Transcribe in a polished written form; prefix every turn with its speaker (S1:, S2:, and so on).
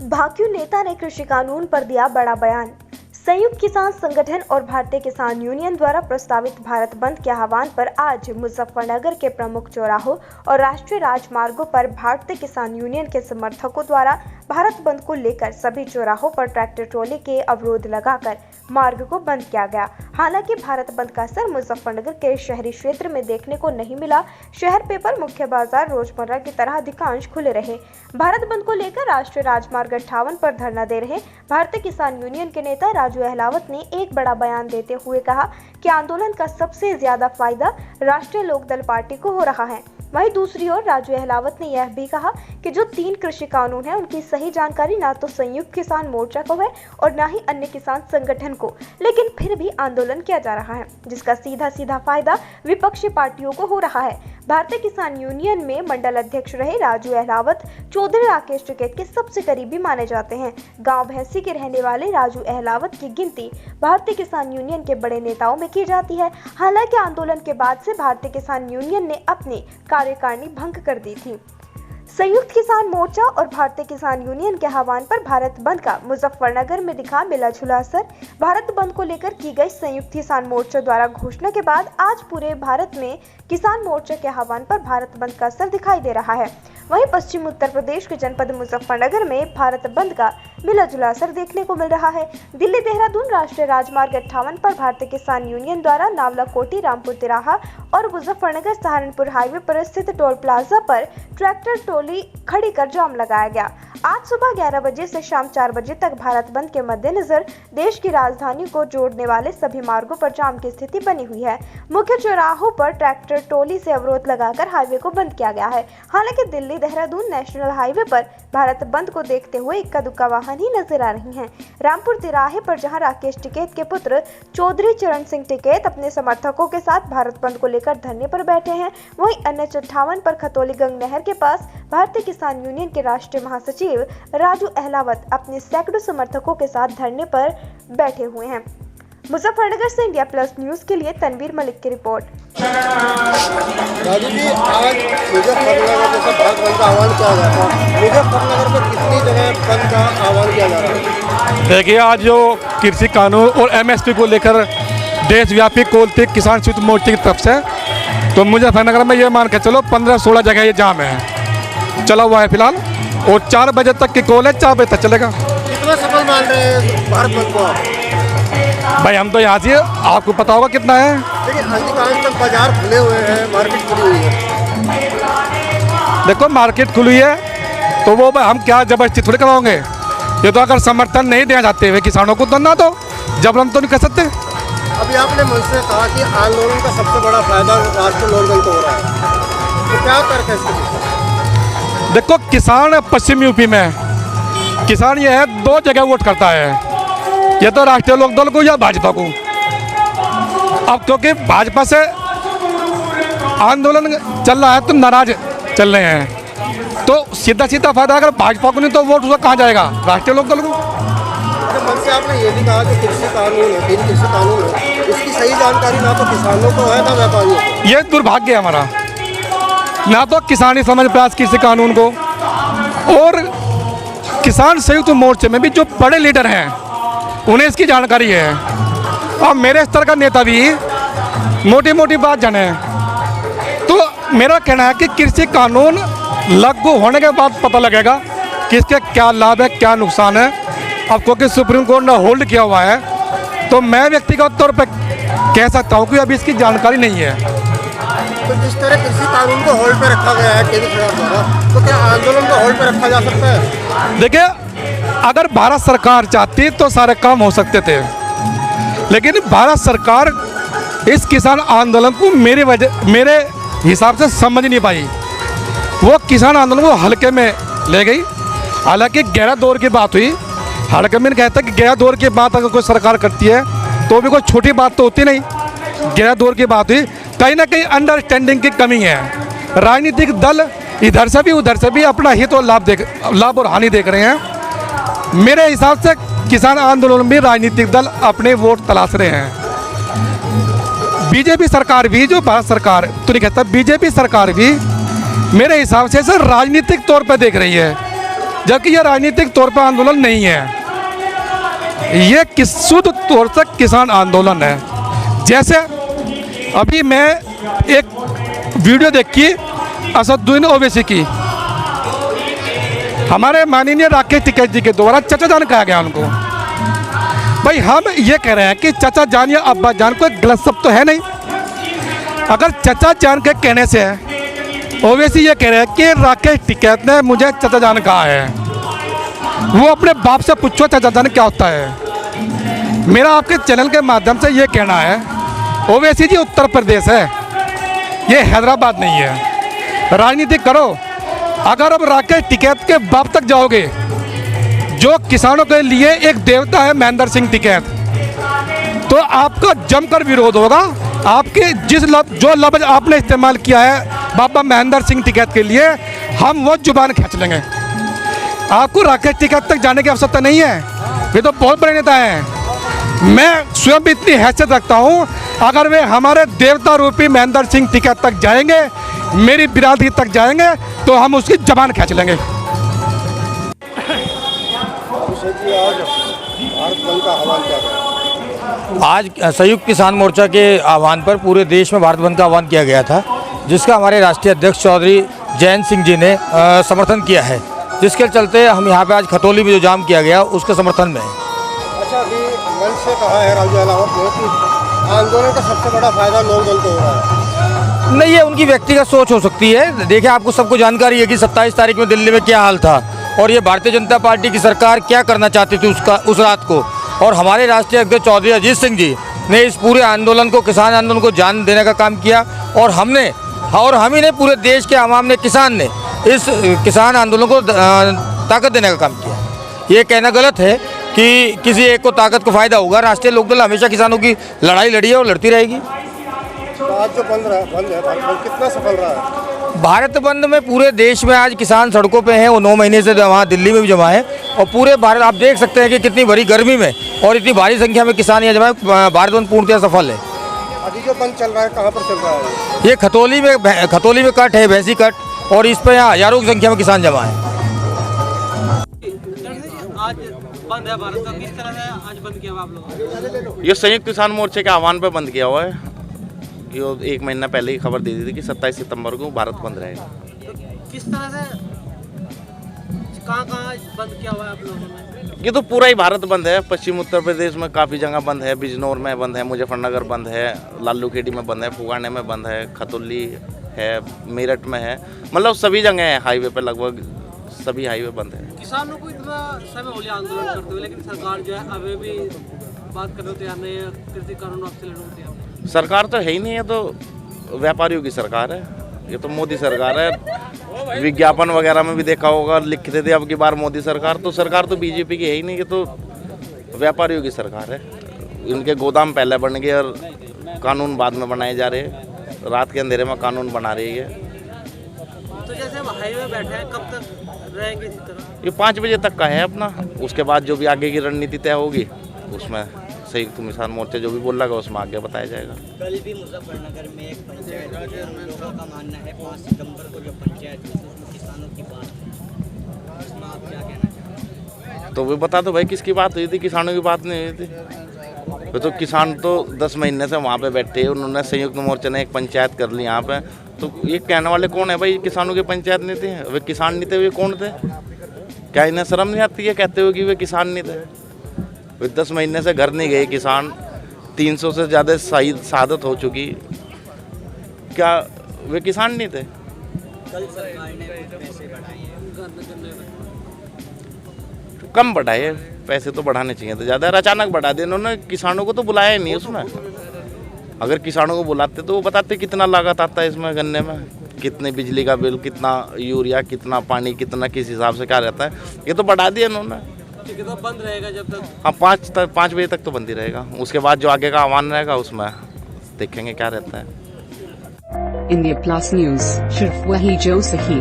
S1: भाकियू नेता ने कृषि कानून पर दिया बड़ा बयान। संयुक्त किसान संगठन और भारतीय किसान यूनियन द्वारा प्रस्तावित भारत बंद के आह्वान पर आज मुजफ्फरनगर के प्रमुख चौराहों और राष्ट्रीय राजमार्गों पर भारतीय किसान यूनियन के समर्थकों द्वारा भारत बंद को लेकर सभी चौराहों पर ट्रैक्टर ट्रॉली के अवरोध लगाकर मार्ग को बंद किया गया। हालांकि भारत बंद का असर मुजफ्फरनगर के शहरी क्षेत्र में देखने को नहीं मिला। शहर पेपर, मुख्य बाजार रोजमर्रा की तरह अधिकांश खुले रहे। भारत बंद को लेकर राष्ट्रीय राजमार्ग 58 पर धरना दे रहे भारतीय किसान यूनियन के नेता राजू अहलावत ने एक बड़ा बयान देते हुए कहा कि आंदोलन का सबसे ज्यादा फायदा राष्ट्रीय लोकदल पार्टी को हो रहा है। वहीं दूसरी ओर राजू अहलावत ने यह भी कहा कि जो 3 कृषि कानून हैं उनकी सही जानकारी ना तो संयुक्त किसान मोर्चा को है और ना ही अन्य किसान संगठन को, लेकिन फिर भी आंदोलन किया जा रहा है, जिसका सीधा फायदा विपक्षी पार्टियों को हो रहा है। भारतीय किसान यूनियन में मंडल अध्यक्ष रहे राजू अहलावत चौधरी राकेश टिकैत के सबसे करीबी माने जाते हैं। गांव भैंसी के रहने वाले राजू अहलावत की गिनती भारतीय किसान यूनियन के बड़े नेताओं में की जाती है। हालांकि आंदोलन के बाद से भारतीय किसान यूनियन ने अपनी कार्यकारिणी भंग कर दी थी। संयुक्त किसान मोर्चा और भारतीय किसान यूनियन के आह्वान पर भारत बंद का मुजफ्फरनगर में दिखा मिला जुला असर। भारत बंद को लेकर की गई संयुक्त किसान मोर्चा द्वारा घोषणा के बाद आज पूरे भारत में किसान मोर्चा के आह्वान पर भारत बंद का असर दिखाई दे रहा है। वहीं पश्चिम उत्तर प्रदेश के जनपद मुजफ्फरनगर में भारत बंद का मिला जुला असर देखने को मिल रहा है। दिल्ली देहरादून राष्ट्रीय राजमार्ग 58 पर भारतीय किसान यूनियन द्वारा नावला कोटी, रामपुर तिराहा और मुजफ्फरनगर सहारनपुर हाईवे पर स्थित टोल प्लाजा पर ट्रैक्टर ट्रॉली खड़ी कर जाम लगाया गया। आज सुबह 11 बजे से शाम 4 बजे तक भारत बंद के मद्देनजर देश की राजधानी को जोड़ने वाले सभी मार्गों पर जाम की स्थिति बनी हुई है। मुख्य चौराहों पर ट्रैक्टर ट्रॉली से अवरोध लगाकर हाईवे को बंद किया गया है। हालांकि दिल्ली देहरादून नेशनल हाईवे पर भारत बंद को देखते हुए इक्का दुक्का वाहन ही नजर आ रही हैं। रामपुर तिराहे पर जहां राकेश टिकैत के पुत्र चौधरी चरण सिंह टिकैत अपने समर्थकों के साथ भारत बंद को लेकर धरने पर बैठे हैं, वहीं NH 58 पर खतौली गंग नहर के पास भारतीय किसान यूनियन के राष्ट्रीय महासचिव राजू अहलावत अपने सैकड़ों समर्थकों के साथ धरने पर बैठे हुए हैं। मुजफ्फरनगर से इंडिया प्लस न्यूज के लिए तनवीर मलिक की रिपोर्ट।
S2: राजू जी, आज मुजफ्फरनगर जैसा भारत बंद का आह्वान किया जा रहा है, मुजफ्फरनगर में कितनी जगह बंद का आह्वान किया जा रहा है?
S3: देखिए, आज जो कृषि कानून और MSP को लेकर देशव्यापी कोल्ते किसान संयुक्त मोर्चे की तरफ से, तो मुजफ्फरनगर में ये मान के चलो 15-16 जगह ये जाम है, चला हुआ है फिलहाल, और 4 बजे तक की कॉल है, 4 बजे तक चलेगा।
S2: कितना सफल मान रहे हैं भारत बंद को आप?
S3: भाई हम तो यहाँ से, आपको पता होगा कितना है।
S2: लेकिन अधिकांश तक बाजार खुले हुए हैं, मार्केट खुली हुई है।
S3: देखो, मार्केट खुली है तो वो हम क्या जबरदस्ती थोड़ी करवाओगे। ये तो अगर समर्थन नहीं देना चाहते हुए किसानों को तो ना दो, जबरन तो नहीं कर सकते।
S2: अभी आपने मुझसे कहा कि आंदोलन का सबसे बड़ा फायदा राष्ट्रीय लोकदल को हो रहा है, तो क्या तर्क है इसके पीछे?
S3: देखो, किसान पश्चिम यूपी में किसान ये है 2 जगह वोट करता है, ये तो राष्ट्रीय लोकदल को या भाजपा को। अब क्योंकि भाजपा से आंदोलन चल रहा है तो नाराज चल रहे हैं, तो सीधा फायदा अगर भाजपा को नहीं तो वोट उसका कहाँ जाएगा? राष्ट्रीय लोकदल को।
S2: मन से आपने ये भी कहा कि कृषि कानून है, 3 कृषि कानून है, उसकी सही जानकारी ना तो किसानों को है ना व्यापारियों को।
S3: ये दुर्भाग्य है हमारा, ना तो किसानी समझ पास कृषि कानून को, और किसान संयुक्त मोर्चे में भी जो बड़े लीडर हैं उन्हें इसकी जानकारी है, और मेरे स्तर का नेता भी मोटी बात जाने। तो मेरा कहना है कि कृषि कानून लागू होने के बाद पता लगेगा कि इसके क्या लाभ है, क्या नुकसान है। अब क्योंकि सुप्रीम कोर्ट ने होल्ड किया हुआ है, तो मैं व्यक्तिगत तौर पर कह सकता हूँ कि अभी इसकी जानकारी नहीं है।
S2: तो जिस तरह कृषि कानून को होल्ड पे रखा गया है केंद्र सरकार द्वारा, तो क्या आंदोलन को होल्ड पे रखा जा सकता है?
S3: देखिए, अगर भारत सरकार चाहती तो सारे काम हो सकते थे, लेकिन भारत सरकार इस किसान आंदोलन को मेरे हिसाब से समझ नहीं पाई। वो किसान आंदोलन को हल्के में ले गई। हालांकि गहरा दौर की बात हुई, हल्के में कहता कि गहरा दौर की बात अगर कोई सरकार करती है तो भी कोई छोटी बात तो होती नहीं। गहरा दौर की बात हुई, कहीं ना कहीं अंडरस्टैंडिंग की कमी है। राजनीतिक दल इधर से भी उधर से भी अपना हित और लाभ और हानि देख रहे हैं। मेरे हिसाब से किसान आंदोलन में राजनीतिक दल अपने वोट तलाश रहे हैं। बीजेपी सरकार भी, जो भारत सरकार तो नहीं कहता, बीजेपी सरकार भी मेरे हिसाब से इसे राजनीतिक तौर पर देख रही है जबकि यह राजनीतिक तौर पर आंदोलन नहीं है, ये शुद्ध तौर से किसान आंदोलन है। जैसे अभी मैं एक वीडियो देखी असदुद्दीन ओवैसी की, हमारे माननीय राकेश टिकैत जी के द्वारा चाचा जान कहा गया उनको। भाई हम ये कह रहे हैं कि चाचा जान या अब्बा जान कोई गलत शब्द तो है नहीं। अगर चाचा जान के कहने से ओवैसी ये कह रहे हैं कि राकेश टिकैत ने मुझे चाचा जान कहा है, वो अपने बाप से पूछो चाचा जान क्या होता है। मेरा आपके चैनल के माध्यम से ये कहना है, ओवैसी जी उत्तर प्रदेश है, ये हैदराबाद नहीं है। राजनीति करो। अगर अब राकेश टिकैत के बाप तक जाओगे, जो किसानों के लिए एक देवता है महेंद्र सिंह टिकैत, तो आपका जमकर विरोध होगा। आपके जो लफ्ज आपने इस्तेमाल किया है बाबा महेंद्र सिंह टिकैत के लिए, हम वो जुबान खींच लेंगे। आपको राकेश टिकैत तक जाने की आवश्यकता नहीं है, ये तो बहुत बड़े नेता हैं। मैं स्वयं भी इतनी हैसियत रखता हूँ, अगर वे हमारे देवता रूपी महेंद्र सिंह टिकैत तक जाएंगे, मेरी बिरादरी तक जाएंगे, तो हम उसकी जबान खींच लेंगे।
S2: अभिषेक जी, आज भारत बंद का आह्वान क्या है?
S4: आज संयुक्त किसान मोर्चा के आह्वान पर पूरे देश में भारत बंद का आह्वान किया गया था, जिसका हमारे राष्ट्रीय अध्यक्ष चौधरी जयंत सिंह जी ने समर्थन किया है, जिसके चलते हम यहाँ पे आज खतौली में जो जाम किया गया उसके समर्थन में।
S2: अच्छा, अभी मंच से कहा है राजू अहलावत ने कि आंदोलन का सबसे बड़ा फायदा लोक दल को हो रहा है।
S4: नहीं, ये उनकी व्यक्तिगत सोच हो सकती है। देखिए, आपको सबको जानकारी है कि 27 तारीख में दिल्ली में क्या हाल था और ये भारतीय जनता पार्टी की सरकार क्या करना चाहती थी उस रात को। और हमारे राष्ट्रीय अध्यक्ष चौधरी अजीत सिंह जी ने इस पूरे आंदोलन को, किसान आंदोलन को जान देने का काम किया, और हम ही ने पूरे देश के आवाम ने, किसान ने इस किसान आंदोलन को ताकत देने का काम किया। ये कहना गलत है कि किसी एक को ताकत को फायदा होगा। राष्ट्रीय लोकदल हमेशा किसानों की लड़ाई लड़ी है और लड़ती रहेगी।
S2: तो आज जो बंद है भारत बंद, कितना सफल रहा है?
S4: भारत बंद में पूरे देश में आज किसान सड़कों पे हैं, वो 9 महीने से वहाँ दिल्ली में भी जमा है, और पूरे भारत आप देख सकते हैं कि कितनी बड़ी गर्मी में और इतनी भारी संख्या में किसान यहाँ जमा है। भारत बंद पूर्णतः सफल है।
S2: अभी जो बंद चल रहा है, कहाँ पर चल रहा है?
S4: ये खतौली में कट है, भैंसी कट, और इस पर यहाँ हजारों की संख्या में किसान जमा है।
S5: आज बंद है भारत का, किस तरह से आज बंद किया हुआ आप लोगों ने?
S6: ये संयुक्त किसान मोर्चे के आह्वान पर बंद किया हुआ है। ये 1 महीना पहले ही खबर दे दी थी कि 27 सितंबर को भारत बंद रहेगा।
S5: तो किस तरह से, कहाँ बंद किया हुआ है आप लोगों ने?
S6: ये तो पूरा ही भारत बंद है। पश्चिम उत्तर प्रदेश में काफ़ी जगह बंद है, बिजनौर में बंद है, मुजफ्फरनगर बंद है, लालूखेड़ी में बंद है, फुगाने में बंद है, खतौली है, मेरठ में है, मतलब सभी जगह है। हाईवे पे लगभग सभी हाईवे बंद है।
S5: किसानों को इतना समय हो गया आंदोलन करते हुए, लेकिन सरकार जो है अभी भी बात करने को तैयार नहीं है, कृषि कानून आपसे लड़ने को तैयार नहीं है।
S6: सरकार तो है ही नहीं है, तो व्यापारियों की सरकार है। ये तो मोदी सरकार है। विज्ञापन वगैरह में भी देखा होगा, लिखते थे अब की बार मोदी सरकार। तो सरकार तो बीजेपी की है ही नहीं, ये तो व्यापारियों की सरकार है। इनके गोदाम पहले बन गए और कानून बाद में बनाए जा रहे हैं। रात के अंधेरे में कानून बना रही है।
S5: तो जैसे हम हाईवे बैठे हैं, कब तक रहेंगे इसी तरह?
S6: ये 5 बजे तक का है अपना। उसके बाद जो भी आगे की रणनीति तय होगी उसमें संयुक्त किसान मोर्चा जो भी बोल रहा उसमें आगे बताया जाएगा।
S7: कल भी मुजफ्फरनगर में एक पंचायत, लोगों का मानना है 5 सितंबर को जो पंचायत हुई उसमें किसानों की बात है, उसमें आप क्या कहना चाहते हैं?
S6: तो वो बता दो भाई, किसकी बात हुई थी? किसानों की बात नहीं हुई थी। तो किसान तो 10 महीने से वहाँ पे बैठे हैं। उन्होंने संयुक्त मोर्चा ने एक पंचायत कर ली यहाँ पे। तो ये कहने वाले कौन है भाई? किसानों की पंचायत नहीं थी, वे किसान नहीं थे, वे कौन थे? क्या इन्हें शर्म नहीं आती है कहते हुए कि वे किसान नहीं थे? वे 10 महीने से घर नहीं गए किसान। 300 से ज़्यादा शहादत हो चुकी, क्या वे किसान नहीं थे?
S7: कल सरकार ने पैसे बढ़ाए हैं,
S6: कम बढ़ाए, पैसे तो बढ़ाने चाहिए थे ज़्यादा। अचानक बढ़ा दिए इन्होंने। किसानों को तो बुलाया ही नहीं उसमें। अगर किसानों को बुलाते तो वो बताते कितना लागत आता है इसमें गन्ने में, कितने बिजली का बिल, कितना यूरिया, कितना पानी, कितना किस हिसाब से क्या रहता है। ये तो बढ़ा दिया इन्होंने।
S5: ठीक है, तो बंद रहेगा जब तक?
S6: हाँ, 5 बजे तक तो बंद ही रहेगा। उसके बाद जो आगे का आह्वान रहेगा उसमें देखेंगे क्या रहता है।
S8: India Plus News, सिर्फ वही जो सही।